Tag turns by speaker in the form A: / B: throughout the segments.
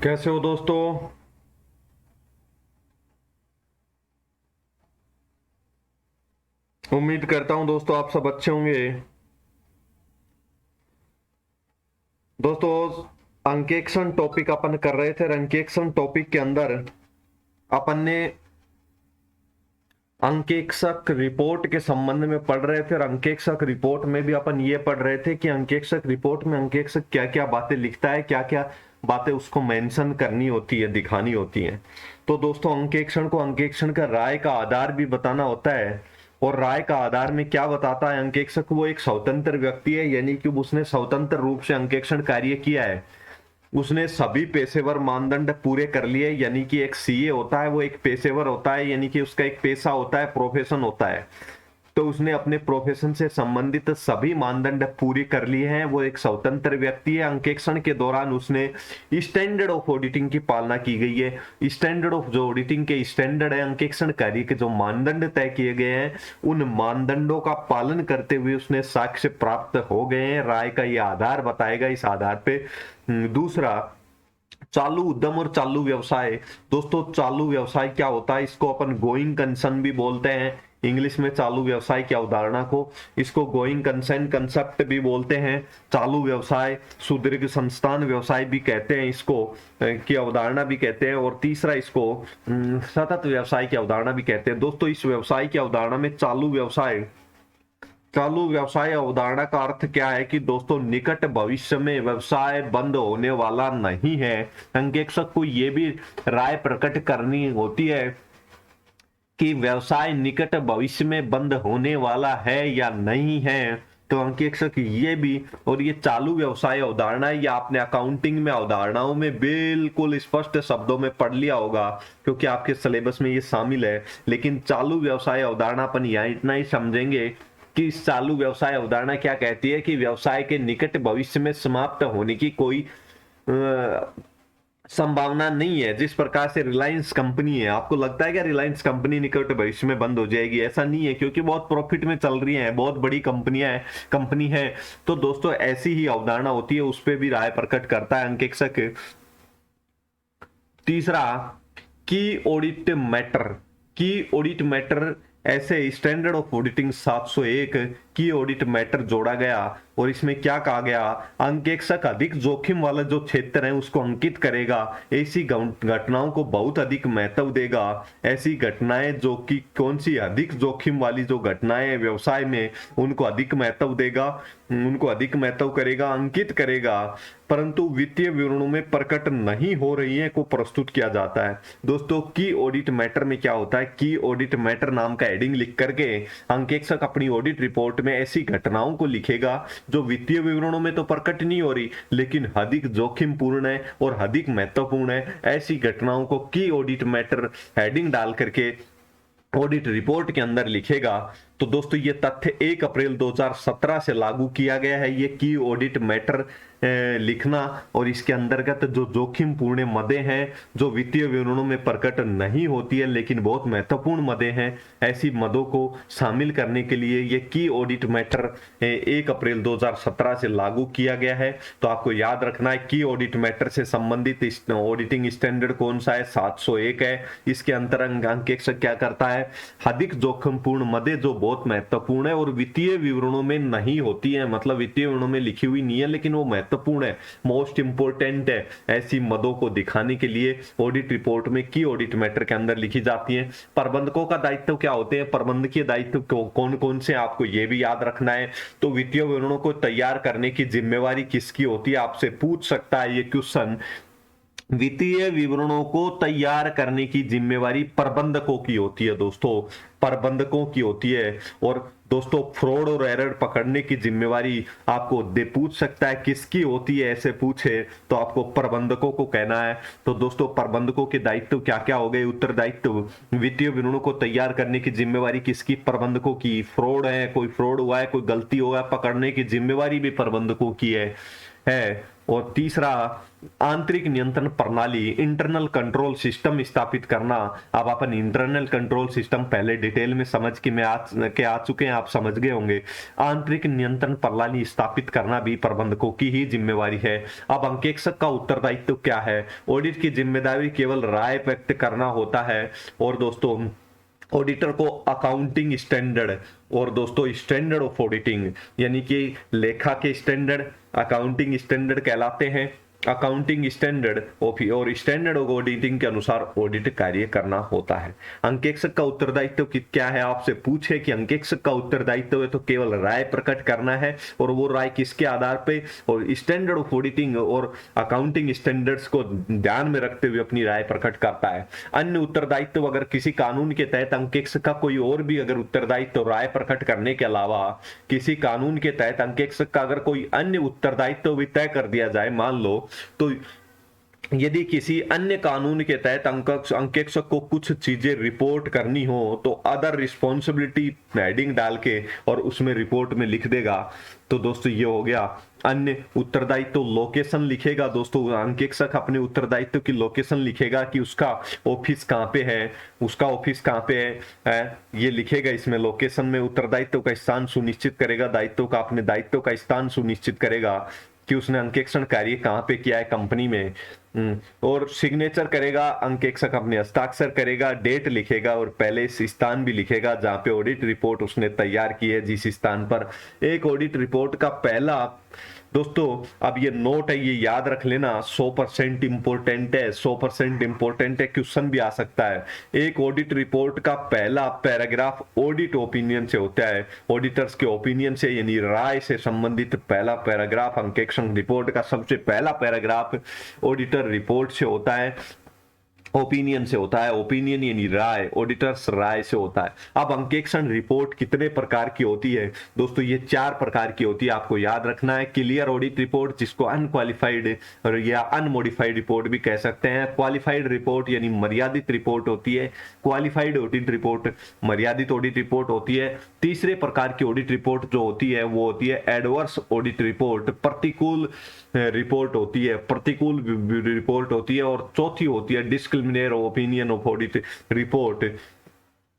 A: कैसे हो दोस्तों। उम्मीद करता हूं दोस्तों आप सब अच्छे होंगे। दोस्तों अंकेक्षण टॉपिक अपन कर रहे थे और अंकेक्षण टॉपिक के अंदर अपन ने अंकेक्षक रिपोर्ट के संबंध में पढ़ रहे थे और अंकेक्षक रिपोर्ट में भी अपन ये पढ़ रहे थे कि अंकेक्षक रिपोर्ट में अंकेक्षक क्या क्या बातें लिखता है, क्या क्या बातें उसको मेंशन करनी होती है, दिखानी होती हैं। तो दोस्तों अंकेक्षण को अंकेक्षण का राय का आधार भी बताना होता है और राय का आधार में क्या बताता है अंकेक्षक, वो एक स्वतंत्र व्यक्ति है, यानी कि उसने स्वतंत्र रूप से अंकेक्षण कार्य किया है, उसने सभी पेशेवर मानदंड पूरे कर लिए। यानी कि एक सीए होता है वो एक पेशेवर होता है, यानी कि उसका एक पेशा होता है, प्रोफेशन होता है। तो उसने अपने प्रोफेशन से संबंधित सभी मानदंड पूरी कर लिए हैं, वो एक स्वतंत्र व्यक्ति है। अंकेक्षण के दौरान उसने स्टैंडर्ड ऑफ ऑडिटिंग की पालना की गई है। स्टैंडर्ड ऑफ जो ऑडिटिंग के स्टैंडर्ड है, अंकेक्षण कार्य के जो मानदंड तय किए गए हैं, उन मानदंडों का पालन करते हुए उसने साक्ष्य प्राप्त हो गए हैं। राय का यह आधार बताएगा, इस आधार पे। दूसरा, चालू उद्यम और चालू व्यवसाय। दोस्तों चालू व्यवसाय क्या होता है, इसको अपन गोइंग कंसर्न भी बोलते हैं इंग्लिश में। चालू व्यवसाय की अवधारणा को इसको गोइंग कंसर्न कंसेप्ट भी बोलते हैं। चालू व्यवसाय, सुदीर्घ संस्थान व्यवसाय भी कहते हैं इसको, की अवधारणा भी कहते हैं। और तीसरा इसको सतत व्यवसाय की अवधारणा भी कहते हैं। दोस्तों इस व्यवसाय की अवधारणा में चालू व्यवसाय अवधारणा का अर्थ क्या है कि दोस्तों निकट भविष्य में व्यवसाय बंद होने वाला नहीं है। अंकेक्षक को यह भी राय प्रकट करनी होती है कि व्यवसाय निकट भविष्य में बंद होने वाला है या नहीं है। तो अंकेक्षक ये भी, और ये चालू व्यवसाय अवधारणा है, ये आपने अकाउंटिंग में अवधारणाओं में बिल्कुल स्पष्ट शब्दों में पढ़ लिया होगा क्योंकि आपके सिलेबस में ये शामिल है। लेकिन चालू व्यवसाय अवधारणा अपन यहाँ इतना ही समझेंगे कि इस चालू व्यवसाय अवधारणा क्या कहती है कि व्यवसाय के निकट भविष्य में समाप्त होने की कोई संभावना नहीं है। जिस प्रकार से रिलायंस कंपनी है, आपको लगता है क्या रिलायंस कंपनी निकट भविष्य में बंद हो जाएगी? ऐसा नहीं है, क्योंकि बहुत प्रॉफिट में चल रही है, बहुत बड़ी कंपनी है। तो दोस्तों ऐसी ही अवधारणा होती है, उस पर भी राय प्रकट करता है अंकेक्षक। तीसरा, की ऑडिट मैटर ऐसे स्टैंडर्ड ऑफ ऑडिटिंग 701 की ऑडिट मैटर जोड़ा गया और इसमें क्या कहा गया, अंकेक्षक अधिक जोखिम वाला जो क्षेत्र है उसको अंकित करेगा, ऐसी घटनाओं को बहुत अधिक महत्व देगा। ऐसी घटनाएं जो कि कौन सी अधिक जोखिम वाली जो घटनाएं व्यवसाय में, उनको अधिक महत्व देगा, उनको अधिक महत्व करेगा, अंकित करेगा, परंतु वित्तीय विवरणों में प्रकट नहीं हो रही है को प्रस्तुत किया जाता है। दोस्तों की ऑडिट मैटर में क्या होता है, की ऑडिट मैटर नाम का हेडिंग लिख करके अंकेक्षक अपनी ऑडिट रिपोर्ट में ऐसी घटनाओं को लिखेगा जो वित्तीय विवरणों में तो प्रकट नहीं हो रही लेकिन अधिक जोखिम पूर्ण है और अधिक महत्वपूर्ण है। ऐसी घटनाओं को की ऑडिट मैटर हेडिंग डाल करके ऑडिट रिपोर्ट के अंदर लिखेगा। तो दोस्तों ये तथ्य 1 अप्रैल 2017 से लागू किया गया है, ये की ऑडिट मैटर लिखना। और इसके अंतर्गत जो जोखिम पूर्ण मदें हैं, जो वित्तीय विवरणों में प्रकट नहीं होती है लेकिन बहुत महत्वपूर्ण मदें हैं, ऐसी मदों को शामिल करने के लिए ये की ऑडिट मैटर 1 अप्रैल 2017 से लागू किया गया है। तो आपको याद रखना है की ऑडिट मैटर से संबंधित ऑडिटिंग स्टैंडर्ड कौन सा है, 701 है। इसके अंतर्गत अंकेक्षक क्या करता है, अधिक जोखिम पूर्ण मदें जो बहुत महत्वपूर्ण है और वित्तीय विवरणों में नहीं होती है, मतलब वित्तीय विवरणों में लिखी हुई नहीं है लेकिन वो महत्वपूर्ण है, मोस्ट इंपोर्टेंट है, ऐसी मदों को दिखाने के लिए ऑडिट रिपोर्ट में की ऑडिट मैटर के अंदर लिखी जाती है। प्रबंधकों का दायित्व क्या होते हैं, प्रबंधकीय दायित्व कौन कौन से, आपको ये भी याद रखना है। तो वित्तीय विवरणों को तैयार करने की जिम्मेवारी किसकी होती है, आपसे पूछ सकता है ये क्वेश्चन। वित्तीय विवरणों को तैयार करने की जिम्मेवारी प्रबंधकों की होती है दोस्तों, प्रबंधकों की होती है। और दोस्तों फ्रॉड और एरर पकड़ने की जिम्मेवारी आपको दे पूछ सकता है किसकी होती है, ऐसे पूछे तो आपको प्रबंधकों को कहना है। तो दोस्तों प्रबंधकों के दायित्व क्या क्या हो गए, उत्तरदायित्व, वित्तीय विवरणों को तैयार करने की जिम्मेवारी किसकी, प्रबंधकों की। फ्रॉड है, कोई फ्रॉड हुआ है, कोई गलती हुआ है, पकड़ने की जिम्मेवारी भी प्रबंधकों की है। और तीसरा आंतरिक नियंत्रण प्रणाली, इंटरनल कंट्रोल सिस्टम स्थापित करना। अब अपन इंटरनल कंट्रोल सिस्टम पहले डिटेल में समझ के आ चुके हैं, आप समझ गए होंगे। आंतरिक नियंत्रण प्रणाली स्थापित करना भी प्रबंधकों की ही जिम्मेवारी है। अब अंकेक्षक का उत्तरदायित्व क्या है? ऑडिट की जिम्मेदारी केवल राय व्यक्त करना होता है। और दोस्तों ऑडिटर को अकाउंटिंग स्टैंडर्ड और दोस्तों स्टैंडर्ड ऑफ ऑडिटिंग, यानी कि लेखा के स्टैंडर्ड अकाउंटिंग स्टैंडर्ड कहलाते हैं। अकाउंटिंग स्टैंडर्ड और स्टैंडर्ड ऑफ ऑडिटिंग के अनुसार ऑडिट कार्य करना होता है। अंकेक्षक का उत्तरदायित्व क्या है? आपसे पूछे कि अंकेक्षक का उत्तरदायित्व है तो केवल राय प्रकट करना है, और वो राय किसके आधार पे? और स्टैंडर्ड ऑफ ऑडिटिंग और अकाउंटिंग स्टैंडर्ड्स को ध्यान में रखते हुए अपनी राय प्रकट करता है। अन्य उत्तरदायित्व, अगर किसी कानून के तहत अंकेक्षक का कोई और भी अगर उत्तरदायित्व राय प्रकट करने के अलावा किसी कानून के तहत अंकेक्षक का अगर कोई अन्य उत्तरदायित्व भी तय कर दिया जाए, मान लो तो यदि किसी अन्य कानून के तहत अंकेक्षक को कुछ चीजें रिपोर्ट करनी हो तो अदर रिस्पॉन्सिबिलिटी हेडिंग डाल के और उसमें रिपोर्ट में लिख देगा। तो दोस्तों ये हो गया अन्य उत्तरदायित्व। तो लोकेशन लिखेगा दोस्तों, अंकेक्षक अपने उत्तरदायित्व की लोकेशन लिखेगा कि उसका ऑफिस कहाँ पे है, उसका ऑफिस कहाँ पे है, ये लिखेगा इसमें लोकेशन में। उत्तरदायित्व का स्थान सुनिश्चित करेगा, दायित्व का अपने दायित्व का स्थान सुनिश्चित करेगा कि उसने अंकेक्षण कार्य कहाँ पे किया है कंपनी में। और सिग्नेचर करेगा अंकेक्षक, अपने हस्ताक्षर करेगा, डेट लिखेगा और पहले इस स्थान भी लिखेगा जहां पे ऑडिट रिपोर्ट उसने तैयार की है, जिस स्थान पर। एक ऑडिट रिपोर्ट का पहला, दोस्तों अब ये नोट है, ये याद रख लेना, 100% इंपोर्टेंट है, 100% इंपोर्टेंट है, क्वेश्चन भी आ सकता है। एक ऑडिट रिपोर्ट का पहला पैराग्राफ ऑडिट ओपिनियन से होता है, ऑडिटर्स के ओपिनियन से, यानी राय से संबंधित पहला पैराग्राफ अंकेक्षण रिपोर्ट का सबसे पहला पैराग्राफ ऑडिटर रिपोर्ट से होता है, ओपिनियन से होता है। ओपिनियन यानी राय, ऑडिटर्स राय से होता है। अब अंकेक्षण रिपोर्ट कितने प्रकार की होती है? दोस्तों ये 4 प्रकार की होती है, आपको याद रखना है। क्लियर ऑडिट रिपोर्ट, जिसको अनक्वालिफाइड और या अनमोडिफाइड रिपोर्ट भी कह सकते हैं। क्वालिफाइड रिपोर्ट यानी मर्यादित रिपोर्ट होती है। क्वालिफाइड ऑडिट रिपोर्ट मर्यादित ऑडिट रिपोर्ट होती है। तीसरे प्रकार की ऑडिट रिपोर्ट जो होती है वो होती है एडवर्स ऑडिट रिपोर्ट, प्रतिकूल रिपोर्ट होती है, प्रतिकूल रिपोर्ट होती है। और चौथी होती है discriminator opinion of audit report,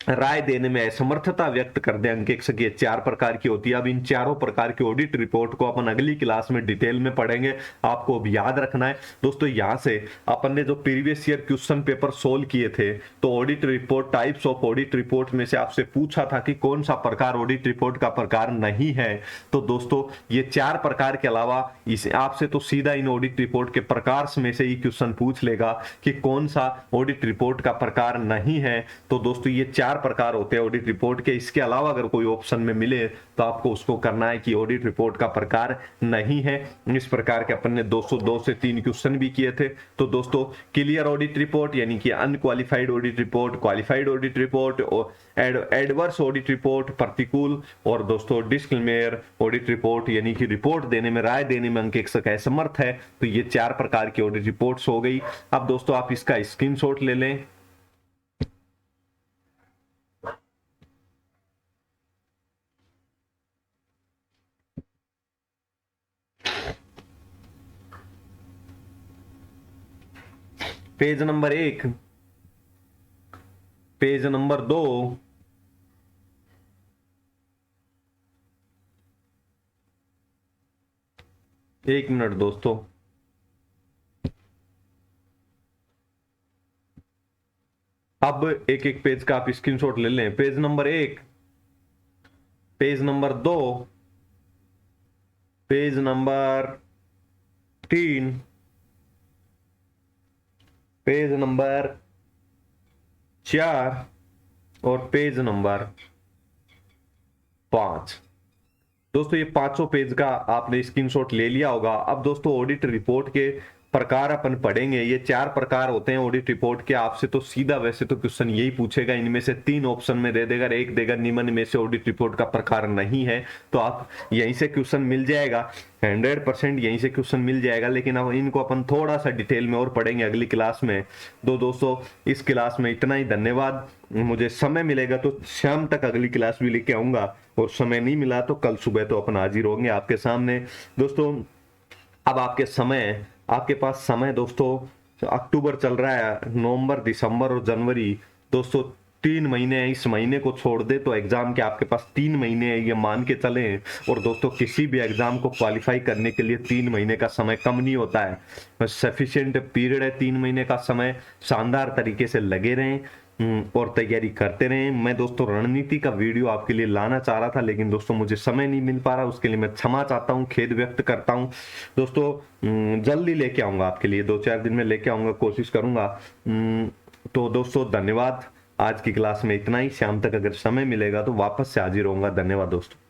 A: राय देने में असमर्थता व्यक्त कर दे अंकेक्षक। ये 4 प्रकार की होती है। अब इन चारों प्रकार की ऑडिट रिपोर्ट को अपन अगली क्लास में डिटेल में पढ़ेंगे, आपको अब याद रखना है। दोस्तों यहां से अपन ने जो previous year question paper solve किए थे, तो audit report, types of audit report में से आपसे पूछा था कि कौन सा प्रकार ऑडिट रिपोर्ट का प्रकार नहीं है। तो दोस्तों ये 4 प्रकार के अलावा इसे आपसे तो सीधा इन ऑडिट रिपोर्ट के प्रकार में से ही क्वेश्चन पूछ लेगा कि कौन सा ऑडिट रिपोर्ट का प्रकार नहीं है। तो दोस्तों ये 4 प्रकार होते हैं ऑडिट रिपोर्ट के। इसके अलावा अगर कोई ऑप्शन में मिले तो आपको उसको करना है कि ऑडिट रिपोर्ट का प्रकार नहीं है। इस प्रकार के अपन ने 202 से 3 क्वेश्चन भी किए थे। तो दोस्तों क्लियर ऑडिट रिपोर्ट यानी कि unqualified audit report, qualified audit report, adverse audit report प्रतिकूल, और दोस्तों डिस्क्लेमेयर ऑडिट रिपोर्ट यानी कि रिपोर्ट देने में, राय देने में अंकेक्षक असमर्थ है। तो ये 4 प्रकार की ऑडिट रिपोर्ट्स हो गई। अब दोस्तों आप इसका स्क्रीनशॉट ले लें। पेज नंबर 1, पेज नंबर 2, एक मिनट दोस्तों, अब एक एक पेज का आप स्क्रीनशॉट ले लें। Page number 1, page number 2, page number 3, page number 4 और पेज नंबर 5। दोस्तों ये 500 पेज का आपने स्क्रीनशॉट ले लिया होगा। अब दोस्तों ऑडिट रिपोर्ट के प्रकार अपन पढ़ेंगे। ये 4 प्रकार होते हैं ऑडिट रिपोर्ट के। आपसे तो सीधा वैसे तो क्वेश्चन यही पूछेगा, इनमें से 3 ऑप्शन में दे देगा, एक देगा निम्न में से ऑडिट रिपोर्ट का प्रकार नहीं है। तो आप यहीं से क्वेश्चन मिल जाएगा, 100% यहीं से क्वेश्चन मिल जाएगा। लेकिन अब इनको अपन थोड़ा सा डिटेल में और पढ़ेंगे अगली क्लास में। तो दोस्तों इस क्लास में इतना ही, धन्यवाद। मुझे समय मिलेगा तो शाम तक अगली क्लास भी लेके आऊंगा, और समय नहीं मिला तो कल सुबह तो अपन हाजिर होंगे आपके सामने। दोस्तों अब आपके पास समय दोस्तों, अक्टूबर चल रहा है, नवंबर, दिसंबर और जनवरी दोस्तों 3 महीने हैं। इस महीने को छोड़ दे तो एग्जाम के आपके पास 3 महीने हैं, ये मान के चलें। और दोस्तों किसी भी एग्जाम को क्वालिफाई करने के लिए 3 महीने का समय कम नहीं होता है, सफिशिएंट पीरियड है 3 महीने का समय। शानदार तरीके से लगे रहें और तैयारी करते रहें। मैं दोस्तों रणनीति का वीडियो आपके लिए लाना चाह रहा था, लेकिन दोस्तों मुझे समय नहीं मिल पा रहा, उसके लिए मैं क्षमा चाहता हूं, खेद व्यक्त करता हूं दोस्तों। जल्दी लेके आऊंगा आपके लिए, 2-4 दिन में लेके आऊंगा, कोशिश करूंगा। तो दोस्तों धन्यवाद। आज की क्लास में इतना ही। शाम तक अगर समय मिलेगा तो वापस से हाजिर होऊंगा। धन्यवाद दोस्तों।